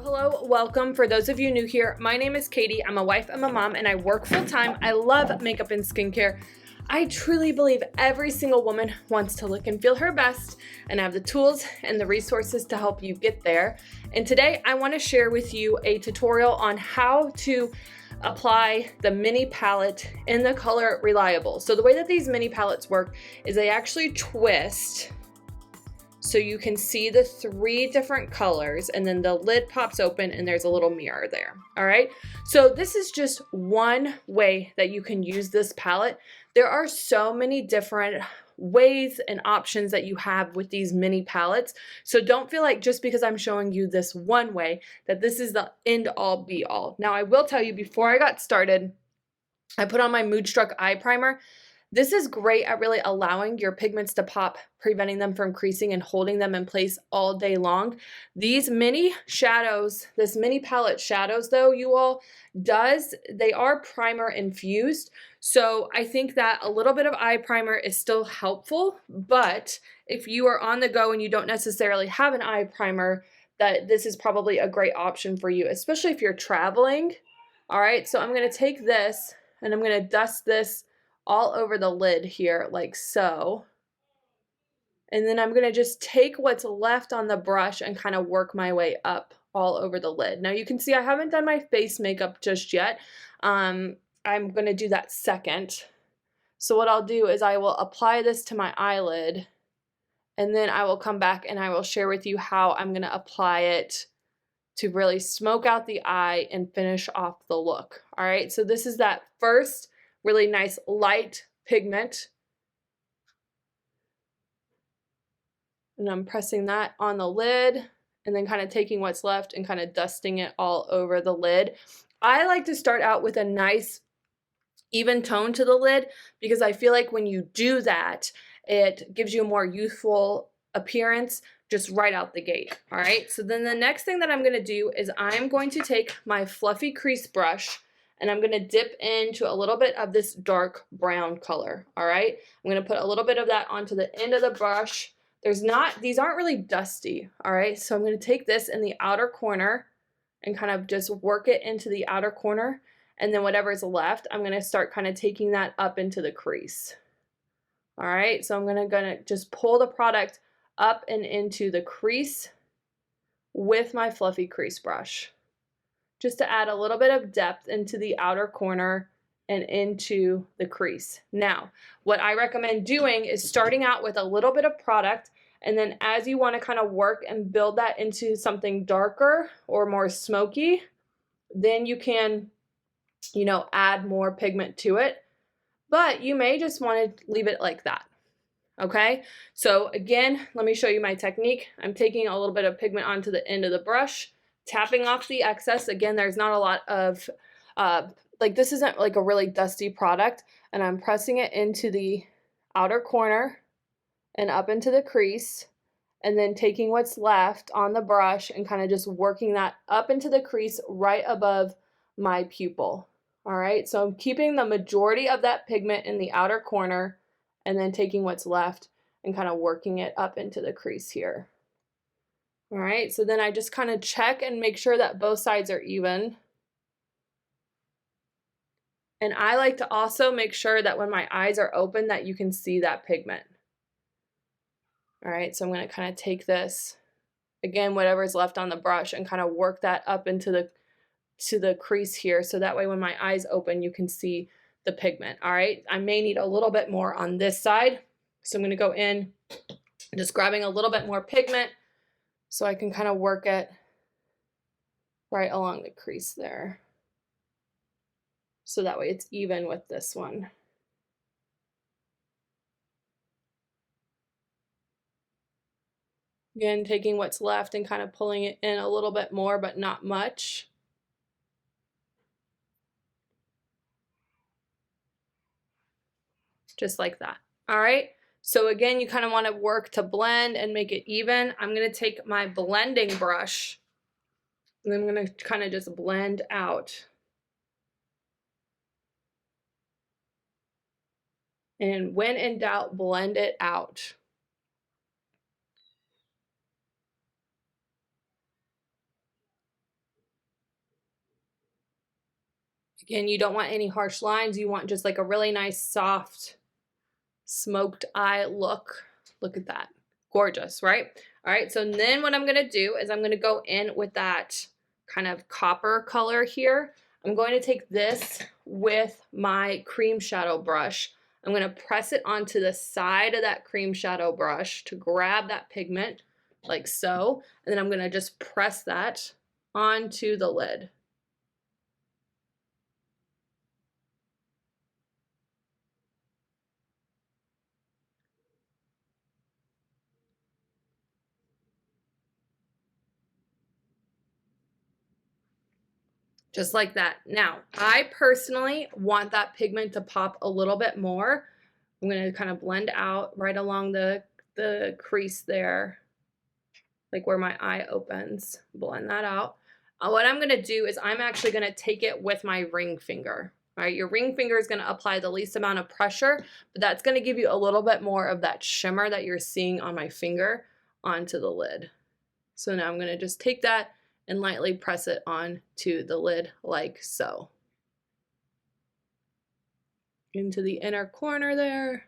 Hello, welcome. For those of you new here, my name is Katie. I'm a wife, I'm a mom, and I work full-time. I love makeup and skincare. I truly believe every single woman wants to look and feel her best, and I have the tools and the resources to help you get there. And today I want to share with you a tutorial on how to apply the mini palette in the color Reliable. So the way that these mini palettes work is they actually twist so you can see the 3 different colors, and then the lid pops open and there's a little mirror there. All right, so this is just one way that you can use this palette. There are so many different ways and options that you have with these mini palettes, so don't feel like just because I'm showing you this one way that this is the end all be all. Now I will tell you, before I got started, I put on my Moodstruck Eye Primer. This is great at really allowing your pigments to pop, preventing them from creasing and holding them in place all day long. These mini shadows, this mini palette shadows though, you all, they are primer infused. So I think that a little bit of eye primer is still helpful, but if you are on the go and you don't necessarily have an eye primer, that this is probably a great option for you, especially if you're traveling. All right, so I'm gonna take this and I'm gonna dust this all over the lid here, like so. And then I'm gonna just take what's left on the brush and kind of work my way up all over the lid. Now you can see I haven't done my face makeup just yet. I'm gonna do that second. So what I'll do is I will apply this to my eyelid, and then I will come back and I will share with you how I'm gonna apply it to really smoke out the eye and finish off the look. All right, so this is that first really nice light pigment. And I'm pressing that on the lid and then kind of taking what's left and kind of dusting it all over the lid. I like to start out with a nice even tone to the lid because I feel like when you do that, it gives you a more youthful appearance just right out the gate. All right, so then the next thing that I'm gonna do is I'm going to take my fluffy crease brush and I'm gonna dip into a little bit of this dark brown color. All right, I'm gonna put a little bit of that onto the end of the brush. These aren't really dusty. All right, so I'm gonna take this in the outer corner and kind of just work it into the outer corner, and then whatever's left, I'm gonna start kind of taking that up into the crease. All right, so I'm gonna just pull the product up and into the crease with my fluffy crease brush, just to add a little bit of depth into the outer corner and into the crease. Now, what I recommend doing is starting out with a little bit of product, and then as you want to kind of work and build that into something darker or more smoky, then you can, add more pigment to it, but you may just want to leave it like that. Okay, so again, let me show you my technique. I'm taking a little bit of pigment onto the end of the brush, tapping off the excess. Again, there's not a lot of, this isn't like a really dusty product, and I'm pressing it into the outer corner and up into the crease, and then taking what's left on the brush and kind of just working that up into the crease right above my pupil. All right, so I'm keeping the majority of that pigment in the outer corner and then taking what's left and kind of working it up into the crease here. All right, so then I just kind of check and make sure that both sides are even. And I like to also make sure that when my eyes are open that you can see that pigment. All right, so I'm gonna kind of take this, again, whatever's left on the brush, and kind of work that up into the crease here, so that way when my eyes open, you can see the pigment. All right, I may need a little bit more on this side, so I'm going to go in just grabbing a little bit more pigment so I can kind of work it right along the crease there, so that way it's even with this one. Again, taking what's left and kind of pulling it in a little bit more, but not much. Just like that. All right, so again, you kind of want to work to blend and make it even. I'm going to take my blending brush and I'm going to kind of just blend out. And when in doubt, blend it out. Again, you don't want any harsh lines. You want just like a really nice, soft, smoked eye look. Look at that. Gorgeous, right? All right, so then what I'm gonna do is I'm gonna go in with that kind of copper color here. I'm going to take this with my cream shadow brush. I'm gonna press it onto the side of that cream shadow brush to grab that pigment, like so. And then I'm gonna just press that onto the lid. Just like that. Now, I personally want that pigment to pop a little bit more. I'm going to kind of blend out right along the crease there, like where my eye opens. Blend that out. What I'm going to do is I'm actually going to take it with my ring finger. All right, your ring finger is going to apply the least amount of pressure, but that's going to give you a little bit more of that shimmer that you're seeing on my finger onto the lid. So now I'm going to just take that and lightly press it on to the lid like so. Into the inner corner there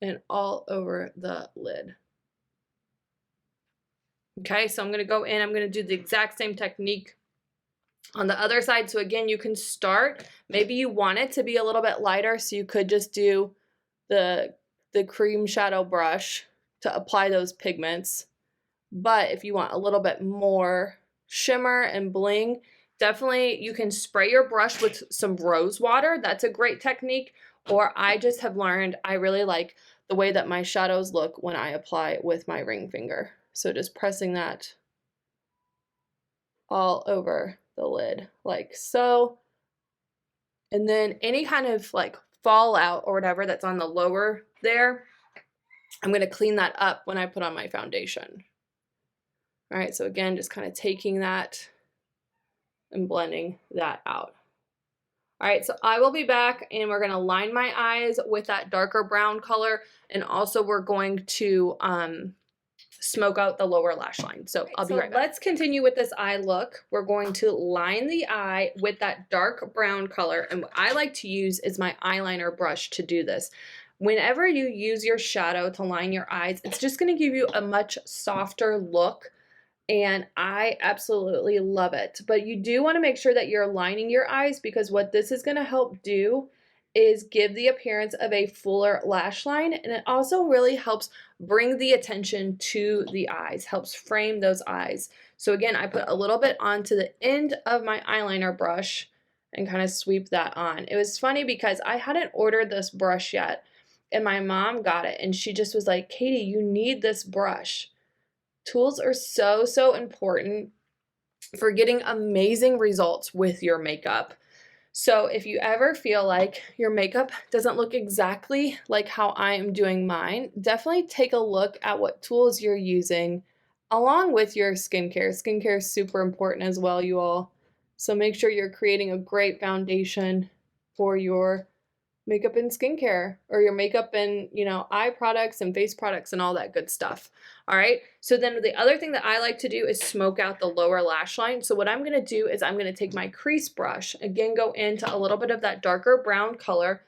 and all over the lid. Okay, so I'm going to go in, I'm going to do the exact same technique on the other side. So again, you can start, maybe you want it to be a little bit lighter, so you could just do the cream shadow brush to apply those pigments. But if you want a little bit more shimmer and bling, definitely you can spray your brush with some rose water. That's a great technique. Or I just have learned I really like the way that my shadows look when I apply with my ring finger. So just pressing that all over the lid like so. And then any kind of like fallout or whatever that's on the lower there, I'm going to clean that up when I put on my foundation. All right, so again, just kind of taking that and blending that out. All right, so I will be back and we're gonna line my eyes with that darker brown color, and also we're going to smoke out the lower lash line. So I'll be right back. Let's continue with this eye look. We're going to line the eye with that dark brown color, and what I like to use is my eyeliner brush to do this. Whenever you use your shadow to line your eyes, it's just gonna give you a much softer look, and I absolutely love it. But you do want to make sure that you're lining your eyes, because what this is going to help do is give the appearance of a fuller lash line, and it also really helps bring the attention to the eyes, helps frame those eyes. So again, I put a little bit onto the end of my eyeliner brush and kind of sweep that on. It was funny because I hadn't ordered this brush yet, and my mom got it, and she just was like, "Katie, you need this brush." Tools are so important for getting amazing results with your makeup. So if you ever feel like your makeup doesn't look exactly like how I am doing mine, definitely take a look at what tools you're using along with your skincare. Skincare is super important as well, you all. So make sure you're creating a great foundation for your makeup and skincare, or your makeup and, you know, eye products and face products and all that good stuff. All right, so then the other thing that I like to do is smoke out the lower lash line. So what I'm going to do is I'm going to take my crease brush, again go into a little bit of that darker brown color,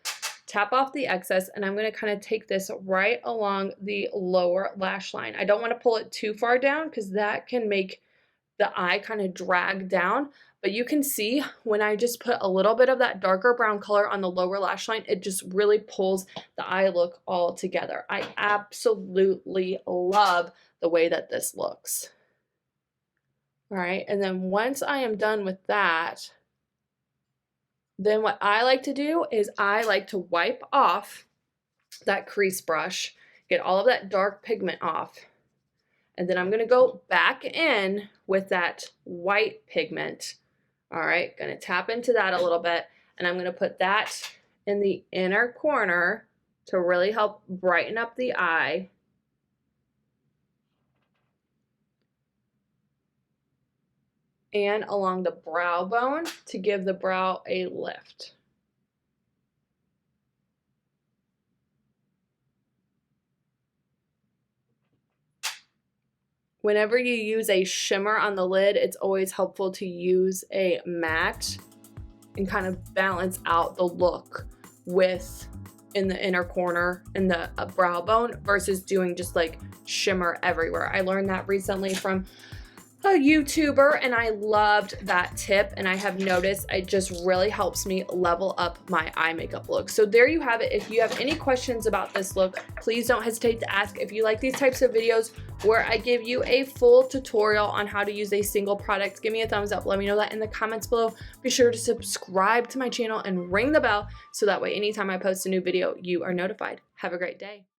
tap off the excess, and I'm going to kind of take this right along the lower lash line. I don't want to pull it too far down because that can make the eye kind of drag down, but you can see when I just put a little bit of that darker brown color on the lower lash line, it just really pulls the eye look all together. I absolutely love the way that this looks. All right, and then once I am done with that, then what I like to do is I like to wipe off that crease brush, get all of that dark pigment off, and then I'm going to go back in with that white pigment. All right, going to tap into that a little bit, and I'm going to put that in the inner corner to really help brighten up the eye. And along the brow bone to give the brow a lift. Whenever you use a shimmer on the lid, it's always helpful to use a matte and kind of balance out the look with in the inner corner and the brow bone versus doing just like shimmer everywhere. I learned that recently from a YouTuber and I loved that tip, and I have noticed it just really helps me level up my eye makeup look. So there you have it. If you have any questions about this look, please don't hesitate to ask. If you like these types of videos where I give you a full tutorial on how to use a single product, give me a thumbs up. Let me know that in the comments below. Be sure to subscribe to my channel and ring the bell so that way anytime I post a new video, you are notified. Have a great day.